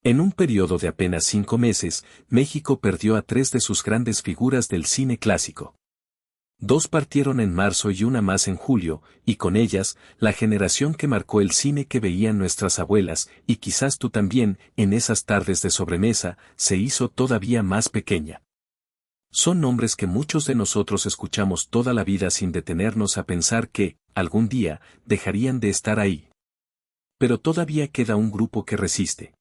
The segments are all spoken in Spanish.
En un periodo de apenas 5 meses, México perdió a 3 de sus grandes figuras del cine clásico. 2 partieron en marzo y una más en julio, y con ellas, la generación que marcó el cine que veían nuestras abuelas, y quizás tú también, en esas tardes de sobremesa, se hizo todavía más pequeña. Son nombres que muchos de nosotros escuchamos toda la vida sin detenernos a pensar que, algún día, dejarían de estar ahí. Pero todavía queda un grupo que resiste.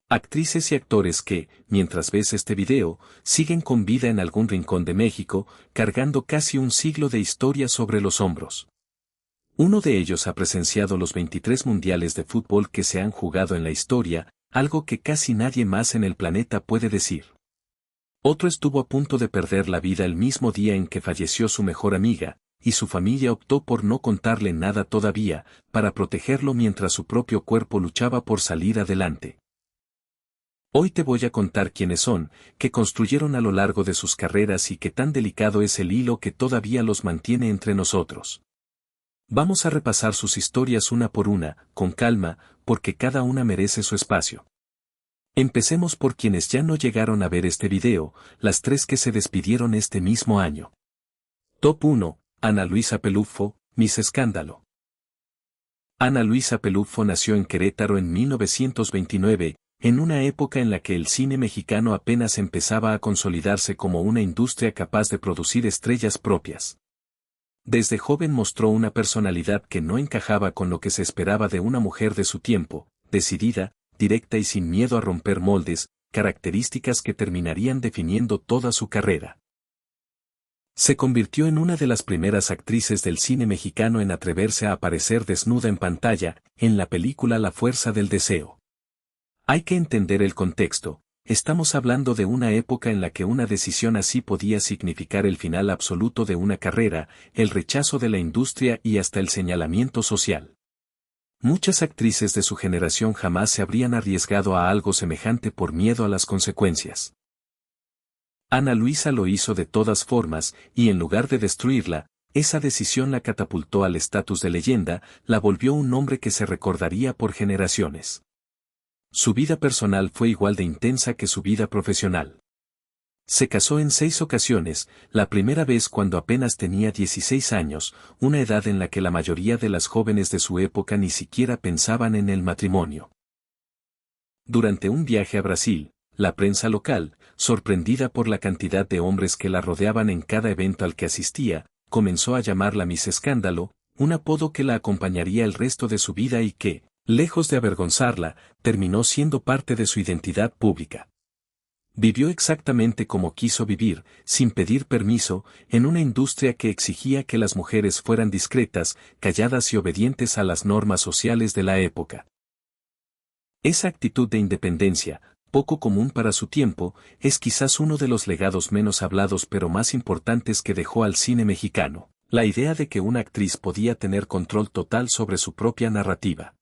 Actrices y actores que, mientras ves este video, siguen con vida en algún rincón de México, cargando casi un siglo de historia sobre los hombros. Uno de ellos ha presenciado los 23 mundiales de fútbol que se han jugado en la historia, algo que casi nadie más en el planeta puede decir. Otro estuvo a punto de perder la vida el mismo día en que falleció su mejor amiga, y su familia optó por no contarle nada todavía, para protegerlo mientras su propio cuerpo luchaba por salir adelante. Hoy te voy a contar quiénes son, qué construyeron a lo largo de sus carreras y qué tan delicado es el hilo que todavía los mantiene entre nosotros. Vamos a repasar sus historias una por una, con calma, porque cada una merece su espacio. Empecemos por quienes ya no llegaron a ver este video, las 3 que se despidieron este mismo año. Top 1, Ana Luisa Pelufo, Miss Escándalo. Ana Luisa Pelufo nació en Querétaro en 1929, en una época en la que el cine mexicano apenas empezaba a consolidarse como una industria capaz de producir estrellas propias. Desde joven mostró una personalidad que no encajaba con lo que se esperaba de una mujer de su tiempo, decidida, directa y sin miedo a romper moldes, características que terminarían definiendo toda su carrera. Se convirtió en una de las primeras actrices del cine mexicano en atreverse a aparecer desnuda en pantalla, en la película La Fuerza del Deseo. Hay que entender el contexto, estamos hablando de una época en la que una decisión así podía significar el final absoluto de una carrera, el rechazo de la industria y hasta el señalamiento social. Muchas actrices de su generación jamás se habrían arriesgado a algo semejante por miedo a las consecuencias. Ana Luisa lo hizo de todas formas, y en lugar de destruirla, esa decisión la catapultó al estatus de leyenda, la volvió un nombre que se recordaría por generaciones. Su vida personal fue igual de intensa que su vida profesional. Se casó en 6 ocasiones, la primera vez cuando apenas tenía 16 años, una edad en la que la mayoría de las jóvenes de su época ni siquiera pensaban en el matrimonio. Durante un viaje a Brasil, la prensa local, sorprendida por la cantidad de hombres que la rodeaban en cada evento al que asistía, comenzó a llamarla Miss Escándalo, un apodo que la acompañaría el resto de su vida y que, lejos de avergonzarla, terminó siendo parte de su identidad pública. Vivió exactamente como quiso vivir, sin pedir permiso, en una industria que exigía que las mujeres fueran discretas, calladas y obedientes a las normas sociales de la época. Esa actitud de independencia, poco común para su tiempo, es quizás uno de los legados menos hablados pero más importantes que dejó al cine mexicano, la idea de que una actriz podía tener control total sobre su propia narrativa.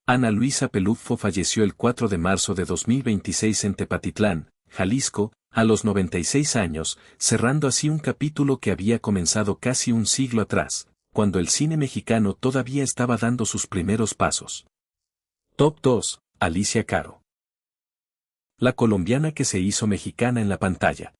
Ana Luisa Pelufo falleció el 4 de marzo de 2026 en Tepatitlán, Jalisco, a los 96 años, cerrando así un capítulo que había comenzado casi un siglo atrás, cuando el cine mexicano todavía estaba dando sus primeros pasos. Top 2, Alicia Caro. La colombiana que se hizo mexicana en la pantalla.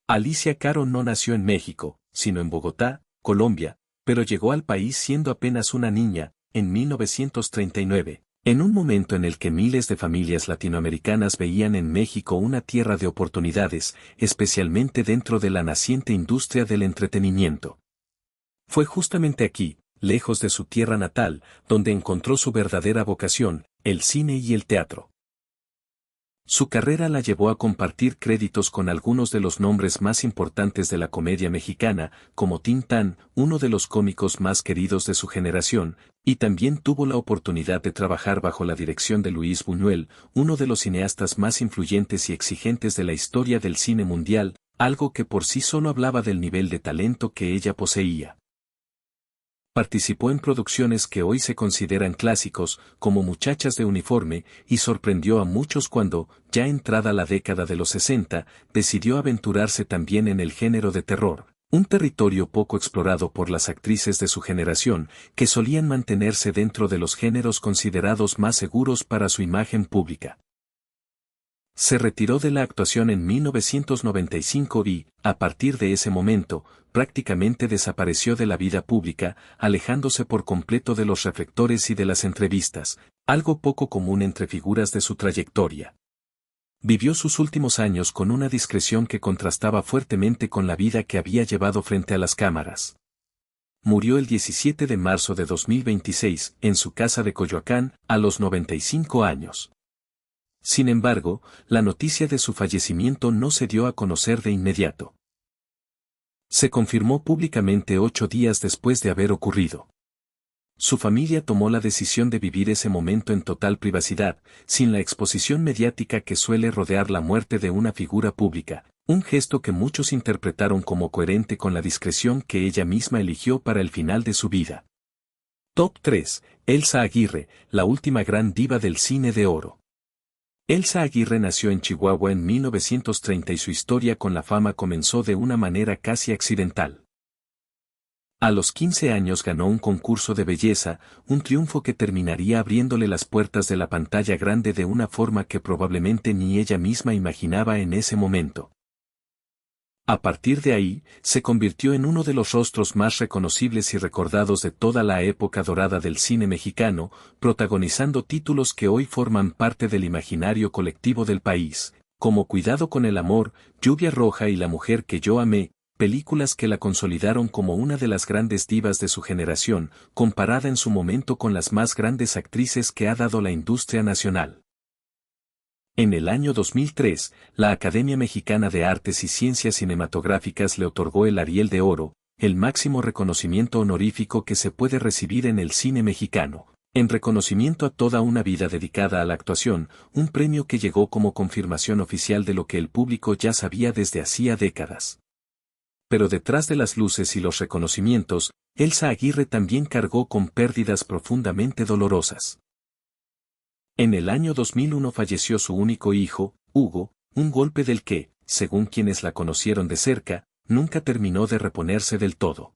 Alicia Caro no nació en México, sino en Bogotá, Colombia, pero llegó al país siendo apenas una niña, en 1939, en un momento en el que miles de familias latinoamericanas veían en México una tierra de oportunidades, especialmente dentro de la naciente industria del entretenimiento. Fue justamente aquí, lejos de su tierra natal, donde encontró su verdadera vocación, el cine y el teatro. Su carrera la llevó a compartir créditos con algunos de los nombres más importantes de la comedia mexicana, como Tintán, uno de los cómicos más queridos de su generación, y también tuvo la oportunidad de trabajar bajo la dirección de Luis Buñuel, uno de los cineastas más influyentes y exigentes de la historia del cine mundial, algo que por sí solo hablaba del nivel de talento que ella poseía. Participó en producciones que hoy se consideran clásicos, como Muchachas de Uniforme, y sorprendió a muchos cuando, ya entrada la década de los 60, decidió aventurarse también en el género de terror, Un territorio poco explorado por las actrices de su generación, que solían mantenerse dentro de los géneros considerados más seguros para su imagen pública. Se retiró de la actuación en 1995 y, a partir de ese momento, prácticamente desapareció de la vida pública, alejándose por completo de los reflectores y de las entrevistas, algo poco común entre figuras de su trayectoria. Vivió sus últimos años con una discreción que contrastaba fuertemente con la vida que había llevado frente a las cámaras. Murió el 17 de marzo de 2026, en su casa de Coyoacán, a los 95 años. Sin embargo, la noticia de su fallecimiento no se dio a conocer de inmediato. Se confirmó públicamente 8 días después de haber ocurrido. Su familia tomó la decisión de vivir ese momento en total privacidad, sin la exposición mediática que suele rodear la muerte de una figura pública, un gesto que muchos interpretaron como coherente con la discreción que ella misma eligió para el final de su vida. Top 3. Elsa Aguirre, la última gran diva del cine de oro. Elsa Aguirre nació en Chihuahua en 1930 y su historia con la fama comenzó de una manera casi accidental. A los 15 años ganó un concurso de belleza, un triunfo que terminaría abriéndole las puertas de la pantalla grande de una forma que probablemente ni ella misma imaginaba en ese momento. A partir de ahí, se convirtió en uno de los rostros más reconocibles y recordados de toda la época dorada del cine mexicano, protagonizando títulos que hoy forman parte del imaginario colectivo del país, como Cuidado con el amor, Lluvia roja y La mujer que yo amé, películas que la consolidaron como una de las grandes divas de su generación, comparada en su momento con las más grandes actrices que ha dado la industria nacional. En el año 2003, la Academia Mexicana de Artes y Ciencias Cinematográficas le otorgó el Ariel de Oro, el máximo reconocimiento honorífico que se puede recibir en el cine mexicano, en reconocimiento a toda una vida dedicada a la actuación, un premio que llegó como confirmación oficial de lo que el público ya sabía desde hacía décadas. Pero detrás de las luces y los reconocimientos, Elsa Aguirre también cargó con pérdidas profundamente dolorosas. En el año 2001 falleció su único hijo, Hugo, un golpe del que, según quienes la conocieron de cerca, nunca terminó de reponerse del todo.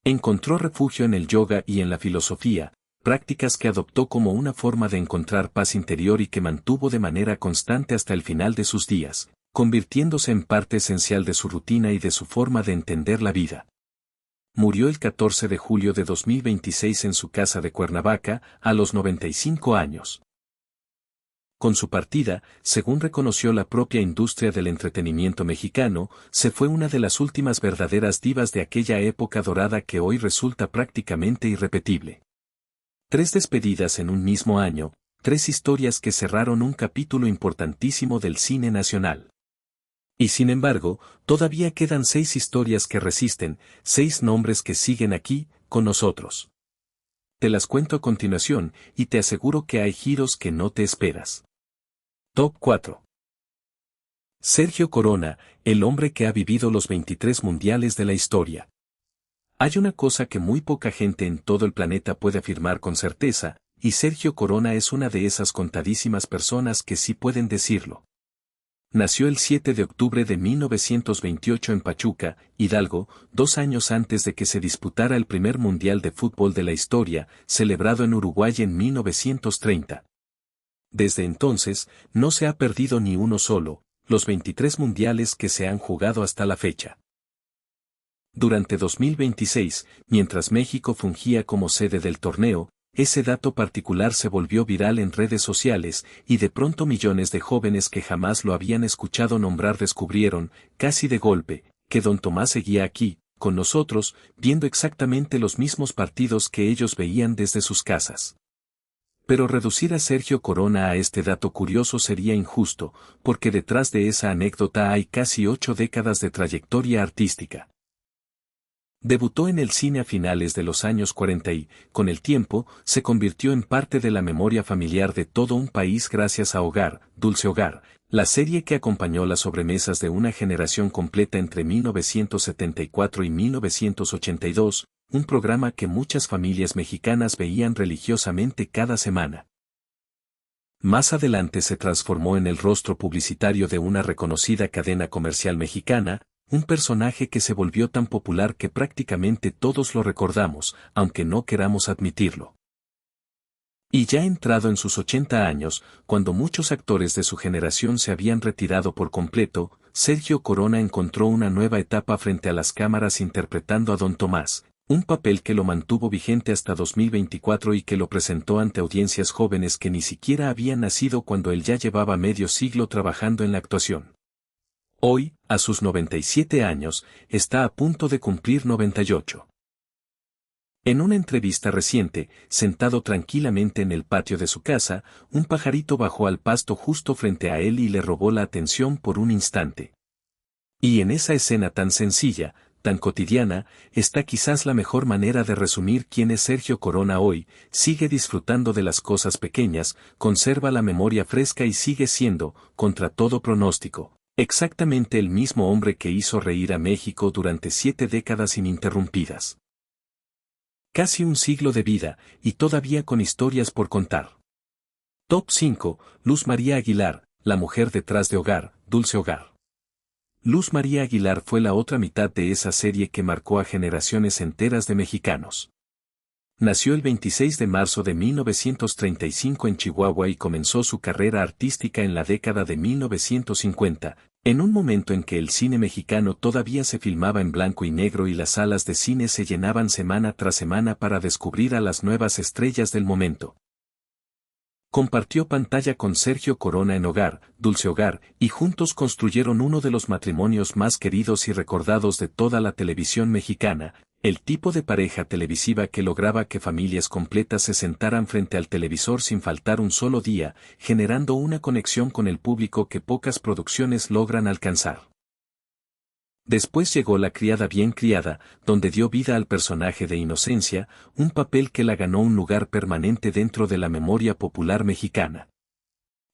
Encontró refugio en el yoga y en la filosofía, prácticas que adoptó como una forma de encontrar paz interior y que mantuvo de manera constante hasta el final de sus días, convirtiéndose en parte esencial de su rutina y de su forma de entender la vida. Murió el 14 de julio de 2026 en su casa de Cuernavaca, a los 95 años. Con su partida, según reconoció la propia industria del entretenimiento mexicano, se fue una de las últimas verdaderas divas de aquella época dorada que hoy resulta prácticamente irrepetible. 3 despedidas en un mismo año, 3 historias que cerraron un capítulo importantísimo del cine nacional. Y sin embargo, todavía quedan 6 historias que resisten, 6 nombres que siguen aquí, con nosotros. Te las cuento a continuación, y te aseguro que hay giros que no te esperas. Top 4. Sergio Corona, el hombre que ha vivido los 23 mundiales de la historia. Hay una cosa que muy poca gente en todo el planeta puede afirmar con certeza, y Sergio Corona es una de esas contadísimas personas que sí pueden decirlo. Nació el 7 de octubre de 1928 en Pachuca, Hidalgo, 2 años antes de que se disputara el primer mundial de fútbol de la historia, celebrado en Uruguay en 1930. Desde entonces, no se ha perdido ni uno solo, los 23 mundiales que se han jugado hasta la fecha. Durante 2026, mientras México fungía como sede del torneo, ese dato particular se volvió viral en redes sociales, y de pronto millones de jóvenes que jamás lo habían escuchado nombrar descubrieron, casi de golpe, que don Tomás seguía aquí, con nosotros, viendo exactamente los mismos partidos que ellos veían desde sus casas. Pero reducir a Sergio Corona a este dato curioso sería injusto, porque detrás de esa anécdota hay casi 8 décadas de trayectoria artística. Debutó en el cine a finales de los años 40 y, con el tiempo, se convirtió en parte de la memoria familiar de todo un país gracias a Hogar, Dulce Hogar, la serie que acompañó las sobremesas de una generación completa entre 1974 y 1982, un programa que muchas familias mexicanas veían religiosamente cada semana. Más adelante se transformó en el rostro publicitario de una reconocida cadena comercial mexicana, un personaje que se volvió tan popular que prácticamente todos lo recordamos, aunque no queramos admitirlo. Y ya entrado en sus 80 años, cuando muchos actores de su generación se habían retirado por completo, Sergio Corona encontró una nueva etapa frente a las cámaras interpretando a Don Tomás, un papel que lo mantuvo vigente hasta 2024 y que lo presentó ante audiencias jóvenes que ni siquiera habían nacido cuando él ya llevaba medio siglo trabajando en la actuación. Hoy, a sus 97 años, está a punto de cumplir 98. En una entrevista reciente, sentado tranquilamente en el patio de su casa, un pajarito bajó al pasto justo frente a él y le robó la atención por un instante. Y en esa escena tan sencilla, tan cotidiana, está quizás la mejor manera de resumir quién es Sergio Corona hoy: sigue disfrutando de las cosas pequeñas, conserva la memoria fresca y sigue siendo, contra todo pronóstico, exactamente el mismo hombre que hizo reír a México durante 7 décadas ininterrumpidas. Casi un siglo de vida, y todavía con historias por contar. Top 5, Luz María Aguilar, la mujer detrás de Hogar, Dulce Hogar. Luz María Aguilar fue la otra mitad de esa serie que marcó a generaciones enteras de mexicanos. Nació el 26 de marzo de 1935 en Chihuahua y comenzó su carrera artística en la década de 1950, en un momento en que el cine mexicano todavía se filmaba en blanco y negro y las salas de cine se llenaban semana tras semana para descubrir a las nuevas estrellas del momento. Compartió pantalla con Sergio Corona en Hogar, Dulce Hogar, y juntos construyeron uno de los matrimonios más queridos y recordados de toda la televisión mexicana, el tipo de pareja televisiva que lograba que familias completas se sentaran frente al televisor sin faltar un solo día, generando una conexión con el público que pocas producciones logran alcanzar. Después llegó La criada bien criada, donde dio vida al personaje de Inocencia, un papel que la ganó un lugar permanente dentro de la memoria popular mexicana.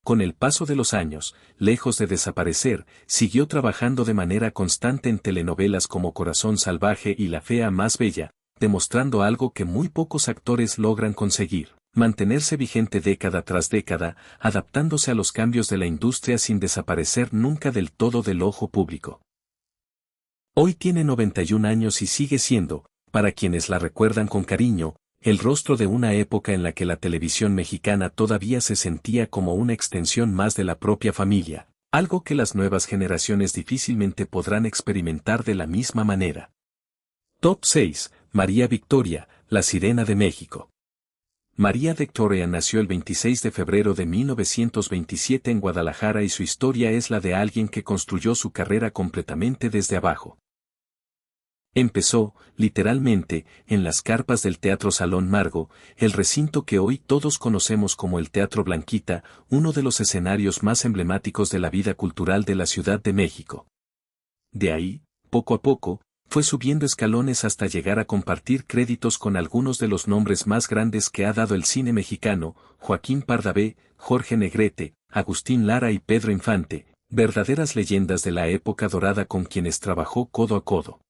Con el paso de los años, lejos de desaparecer, siguió trabajando de manera constante en telenovelas como Corazón Salvaje y La fea más bella, demostrando algo que muy pocos actores logran conseguir: mantenerse vigente década tras década, adaptándose a los cambios de la industria sin desaparecer nunca del todo del ojo público. Hoy tiene 91 años y sigue siendo, para quienes la recuerdan con cariño, el rostro de una época en la que la televisión mexicana todavía se sentía como una extensión más de la propia familia, algo que las nuevas generaciones difícilmente podrán experimentar de la misma manera. Top 6, María Victoria, la Sirena de México. María Victoria nació el 26 de febrero de 1927 en Guadalajara y su historia es la de alguien que construyó su carrera completamente desde abajo. Empezó, literalmente, en las carpas del Teatro Salón Margo, el recinto que hoy todos conocemos como el Teatro Blanquita, uno de los escenarios más emblemáticos de la vida cultural de la Ciudad de México. De ahí, poco a poco, fue subiendo escalones hasta llegar a compartir créditos con algunos de los nombres más grandes que ha dado el cine mexicano: Joaquín Pardavé, Jorge Negrete, Agustín Lara y Pedro Infante, verdaderas leyendas de la época dorada con quienes trabajó codo a codo.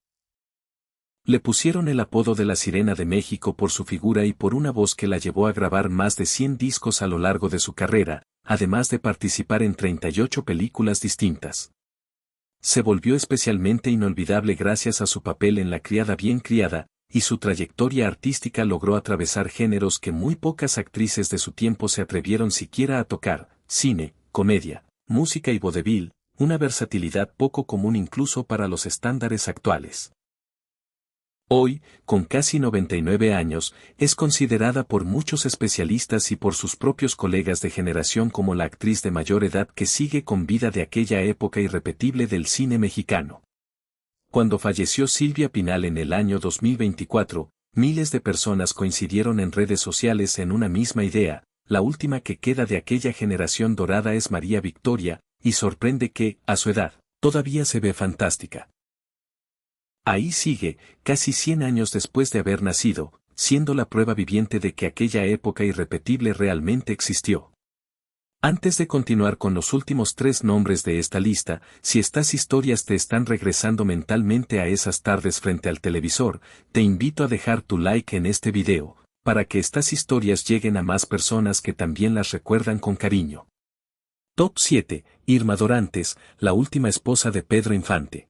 Le pusieron el apodo de la Sirena de México por su figura y por una voz que la llevó a grabar más de 100 discos a lo largo de su carrera, además de participar en 38 películas distintas. Se volvió especialmente inolvidable gracias a su papel en La criada bien criada, y su trayectoria artística logró atravesar géneros que muy pocas actrices de su tiempo se atrevieron siquiera a tocar: cine, comedia, música y vodevil, una versatilidad poco común incluso para los estándares actuales. Hoy, con casi 99 años, es considerada por muchos especialistas y por sus propios colegas de generación como la actriz de mayor edad que sigue con vida de aquella época irrepetible del cine mexicano. Cuando falleció Silvia Pinal en el año 2024, miles de personas coincidieron en redes sociales en una misma idea: la última que queda de aquella generación dorada es María Victoria, y sorprende que, a su edad, todavía se ve fantástica. Ahí sigue, casi 100 años después de haber nacido, siendo la prueba viviente de que aquella época irrepetible realmente existió. Antes de continuar con los últimos 3 nombres de esta lista, si estas historias te están regresando mentalmente a esas tardes frente al televisor, te invito a dejar tu like en este video, para que estas historias lleguen a más personas que también las recuerdan con cariño. Top 7, Irma Dorantes, la última esposa de Pedro Infante.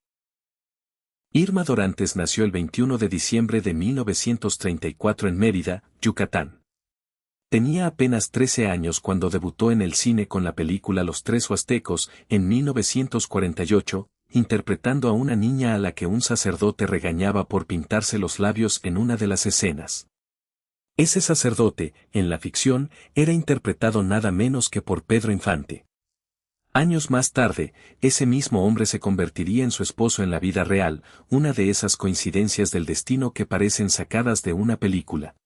Irma Dorantes nació el 21 de diciembre de 1934 en Mérida, Yucatán. Tenía apenas 13 años cuando debutó en el cine con la película Los Tres Huastecos, en 1948, interpretando a una niña a la que un sacerdote regañaba por pintarse los labios en una de las escenas. Ese sacerdote, en la ficción, era interpretado nada menos que por Pedro Infante. Años más tarde, ese mismo hombre se convertiría en su esposo en la vida real, una de esas coincidencias del destino que parecen sacadas de una película.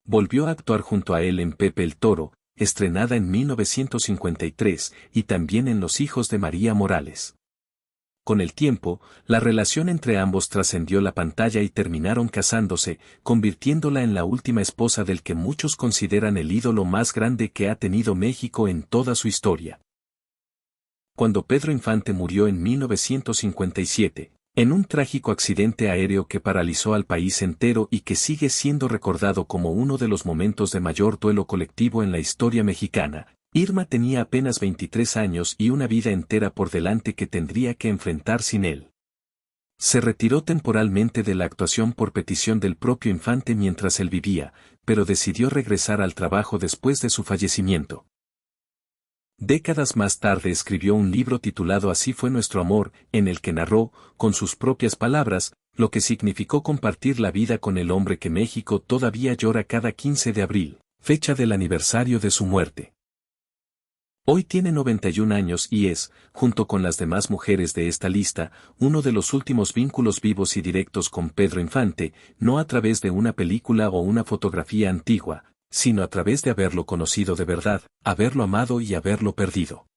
Volvió a actuar junto a él en Pepe el Toro, estrenada en 1953, y también en Los Hijos de María Morales. Con el tiempo, la relación entre ambos trascendió la pantalla y terminaron casándose, convirtiéndola en la última esposa del que muchos consideran el ídolo más grande que ha tenido México en toda su historia. Cuando Pedro Infante murió en 1957, en un trágico accidente aéreo que paralizó al país entero y que sigue siendo recordado como uno de los momentos de mayor duelo colectivo en la historia mexicana, Irma tenía apenas 23 años y una vida entera por delante que tendría que enfrentar sin él. Se retiró temporalmente de la actuación por petición del propio Infante mientras él vivía, pero decidió regresar al trabajo después de su fallecimiento. Décadas más tarde escribió un libro titulado Así fue nuestro amor, en el que narró, con sus propias palabras, lo que significó compartir la vida con el hombre que México todavía llora cada 15 de abril, fecha del aniversario de su muerte. Hoy tiene 91 años y es, junto con las demás mujeres de esta lista, uno de los últimos vínculos vivos y directos con Pedro Infante, no a través de una película o una fotografía antigua, sino a través de haberlo conocido de verdad, haberlo amado y haberlo perdido.